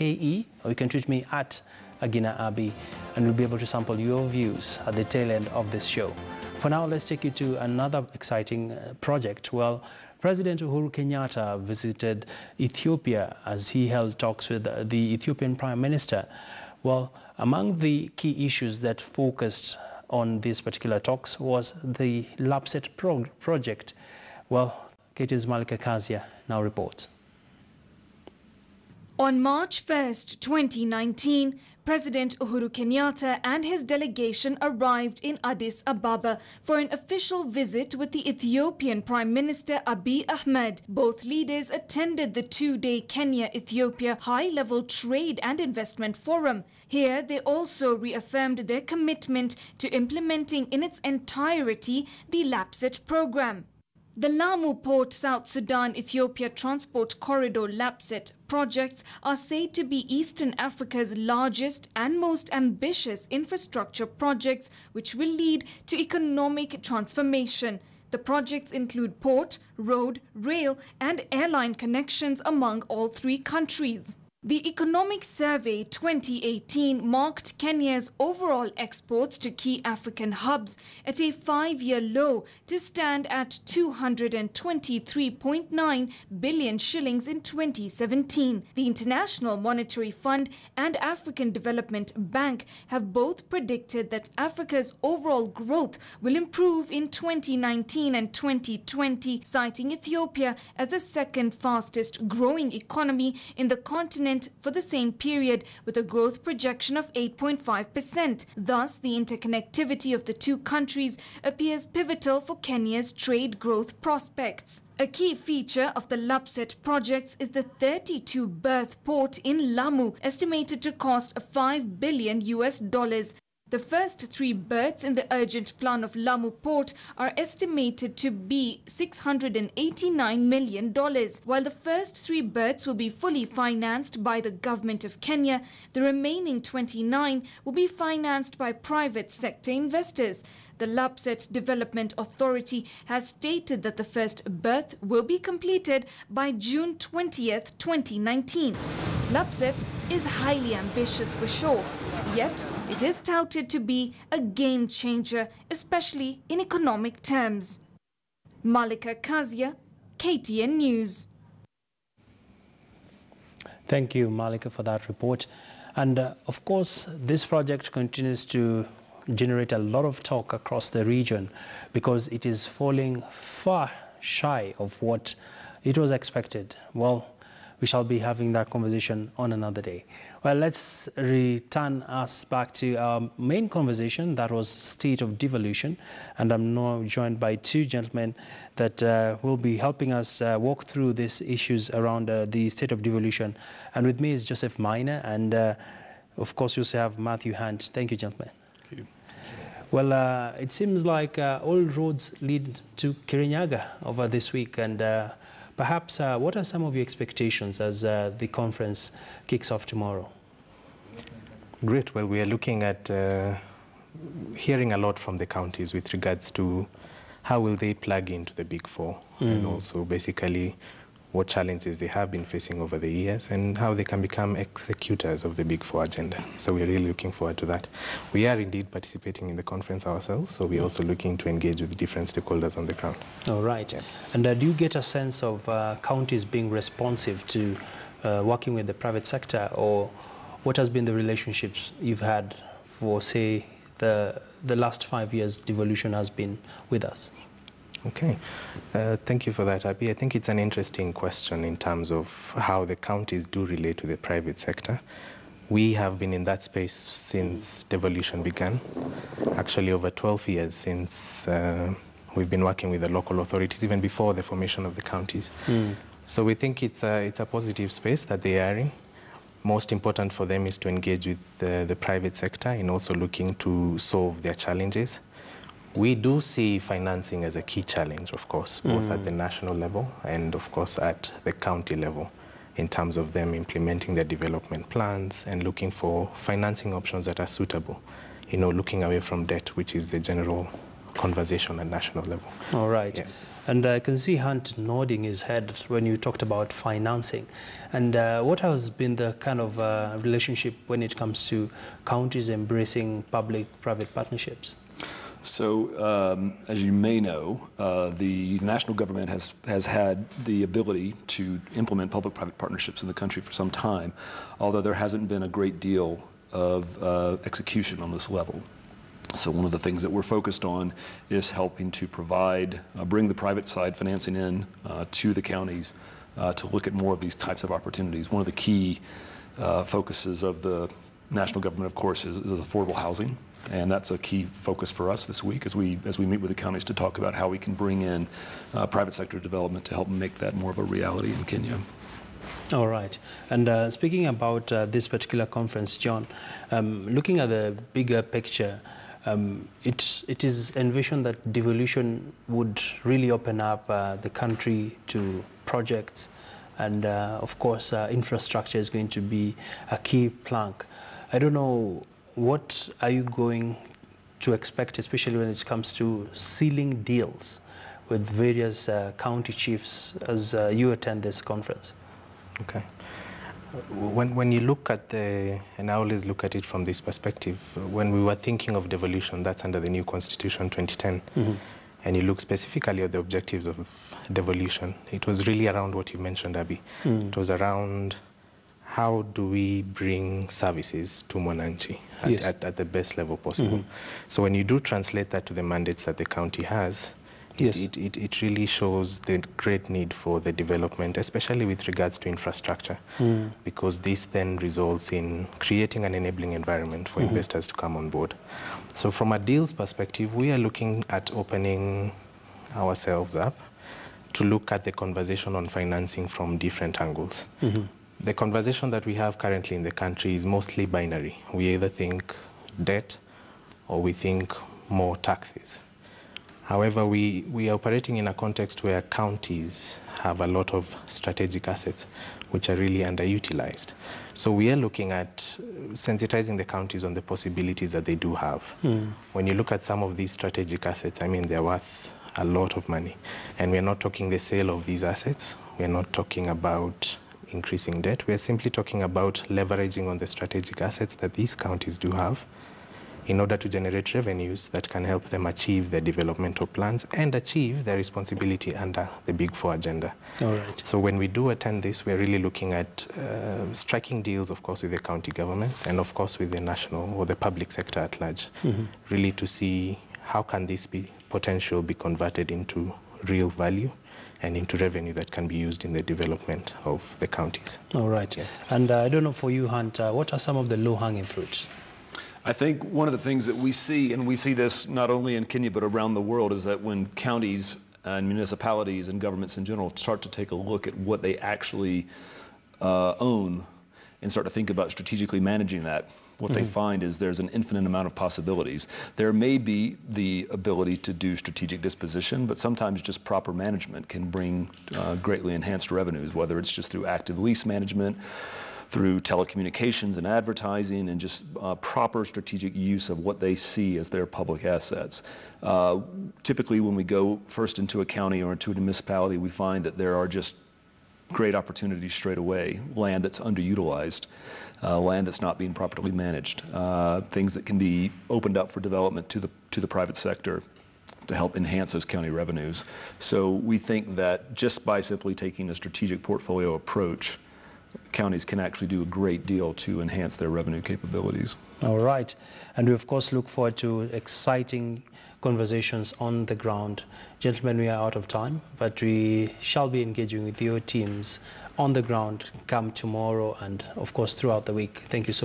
KE, or you can tweet me at Agina Abi, and we'll be able to sample your views at the tail end of this show. For now, let's take you to another exciting project. Well, President Uhuru Kenyatta visited Ethiopia as he held talks with the Ethiopian Prime Minister. Well, among the key issues that focused on these particular talks was the LAPSET project. Well, Katie's Malika Kazia now reports. On March 1st, 2019, President Uhuru Kenyatta and his delegation arrived in Addis Ababa for an official visit with the Ethiopian Prime Minister Abiy Ahmed. Both leaders attended the two-day Kenya-Ethiopia high-level trade and investment forum. Here, they also reaffirmed their commitment to implementing in its entirety the LAPSET program. The Lamu Port South Sudan-Ethiopia Transport Corridor LAPSET projects are said to be Eastern Africa's largest and most ambitious infrastructure projects, which will lead to economic transformation. The projects include port, road, rail and airline connections among all three countries. The Economic Survey 2018 marked Kenya's overall exports to key African hubs at a 5-year low to stand at 223.9 billion shillings in 2017. The International Monetary Fund and African Development Bank have both predicted that Africa's overall growth will improve in 2019 and 2020, citing Ethiopia as the second fastest growing economy in the continent for the same period, with a growth projection of 8.5%. Thus, the interconnectivity of the two countries appears pivotal for Kenya's trade growth prospects. A key feature of the LAPSET projects is the 32-berth port in Lamu, estimated to cost $5 billion. The first 3 berths in the urgent plan of Lamu Port are estimated to be $689 million. While the first 3 berths will be fully financed by the government of Kenya, the remaining 29 will be financed by private sector investors. The LAPSET Development Authority has stated that the first berth will be completed by June 20th, 2019. LAPSET is highly ambitious for sure, yet it is touted to be a game changer, especially in economic terms. Malika Kazia, KTN News. Thank you, Malika, for that report. And of course, this project continues to generate a lot of talk across the region because it is falling far shy of what it was expected. Well, we shall be having that conversation on another day. Well, let's return us back to our main conversation, that was state of devolution. And I'm now joined by 2 gentlemen that will be helping us walk through these issues around the state of devolution. And with me is Joseph Minor, and of course you also have Matthew Hunt. Thank you, gentlemen. Thank you. Well, it seems like all roads lead to Kirinyaga over this week, and perhaps what are some of your expectations as the conference kicks off tomorrow? Great. Well, we are looking at hearing a lot from the counties with regards to how will they plug into the Big Four, and also basically what challenges they have been facing over the years and how they can become executors of the Big Four agenda. So we're really looking forward to that. We are indeed participating in the conference ourselves, so we're also looking to engage with different stakeholders on the ground. All right. Yeah. And do you get a sense of counties being responsive to working with the private sector, or what has been the relationships you've had for, say, the last 5 years devolution has been with us? Okay. Thank you for that, Abi. I think it's an interesting question in terms of how the counties do relate to the private sector. We have been in that space since devolution began, actually over 12 years since we've been working with the local authorities, even before the formation of the counties. So we think it's a positive space that they are in. Most important for them is to engage with the private sector in also looking to solve their challenges. We do see financing as a key challenge, of course, both at the national level and, of course, at the county level, in terms of them implementing their development plans and looking for financing options that are suitable, you know, looking away from debt, which is the general conversation at national level. All right. Yeah. And I can see Hunt nodding his head when you talked about financing. And what has been the kind of relationship when it comes to counties embracing public-private partnerships? So, as you may know, the national government has had the ability to implement public-private partnerships in the country for some time, although there hasn't been a great deal of execution on this level. So one of the things that we're focused on is helping to provide, bring the private side financing in to the counties to look at more of these types of opportunities. One of the key focuses of the national government, of course, is affordable housing. And that's a key focus for us this week as we meet with the counties to talk about how we can bring in private sector development to help make that more of a reality in Kenya. All right. And speaking about this particular conference, John, looking at the bigger picture, it is envisioned that devolution would really open up the country to projects, and of course infrastructure is going to be a key plank. I don't know, what are you going to expect, especially when it comes to sealing deals with various county chiefs as you attend this conference? Okay. When you look at and I always look at it from this perspective, when we were thinking of devolution, that's under the new Constitution 2010, and you look specifically at the objectives of devolution, it was really around what you mentioned, Abby. It was around how do we bring services to Mwananchi at the best level possible. So when you do translate that to the mandates that the county has, it really shows the great need for the development, especially with regards to infrastructure, because this then results in creating an enabling environment for investors to come on board. So from a deals perspective, we are looking at opening ourselves up to look at the conversation on financing from different angles. The conversation that we have currently in the country is mostly binary. We either think debt or we think more taxes. However, we are operating in a context where counties have a lot of strategic assets which are really underutilized. So we are looking at sensitizing the counties on the possibilities that they do have. When you look at some of these strategic assets, I mean, they're worth a lot of money. And we're not talking the sale of these assets. We're not talking about increasing debt. We're simply talking about leveraging on the strategic assets that these counties do have in order to generate revenues that can help them achieve their developmental plans and achieve their responsibility under the Big Four agenda. All right. So when we do attend this, we're really looking at striking deals, of course, with the county governments and, of course, with the national or the public sector at large, really to see how can this potential be converted into real value and into revenue that can be used in the development of the counties. All right. Yeah. And I don't know for you, Hunt, what are some of the low-hanging fruits? I think one of the things that we see, and we see this not only in Kenya but around the world, is that when counties and municipalities and governments in general start to take a look at what they actually own and start to think about strategically managing that, what they find is there's an infinite amount of possibilities. There may be the ability to do strategic disposition, but sometimes just proper management can bring greatly enhanced revenues, whether it's just through active lease management, through telecommunications and advertising, and just proper strategic use of what they see as their public assets. Typically, when we go first into a county or into a municipality, we find that there are just great opportunities straight away, land that's underutilized, land that's not being properly managed, things that can be opened up for development to the private sector to help enhance those county revenues. So we think that just by simply taking a strategic portfolio approach, counties can actually do a great deal to enhance their revenue capabilities. All right. And we, of course, look forward to exciting conversations on the ground. Gentlemen, we are out of time, but we shall be engaging with your teams on the ground come tomorrow and, of course, throughout the week. Thank you so much.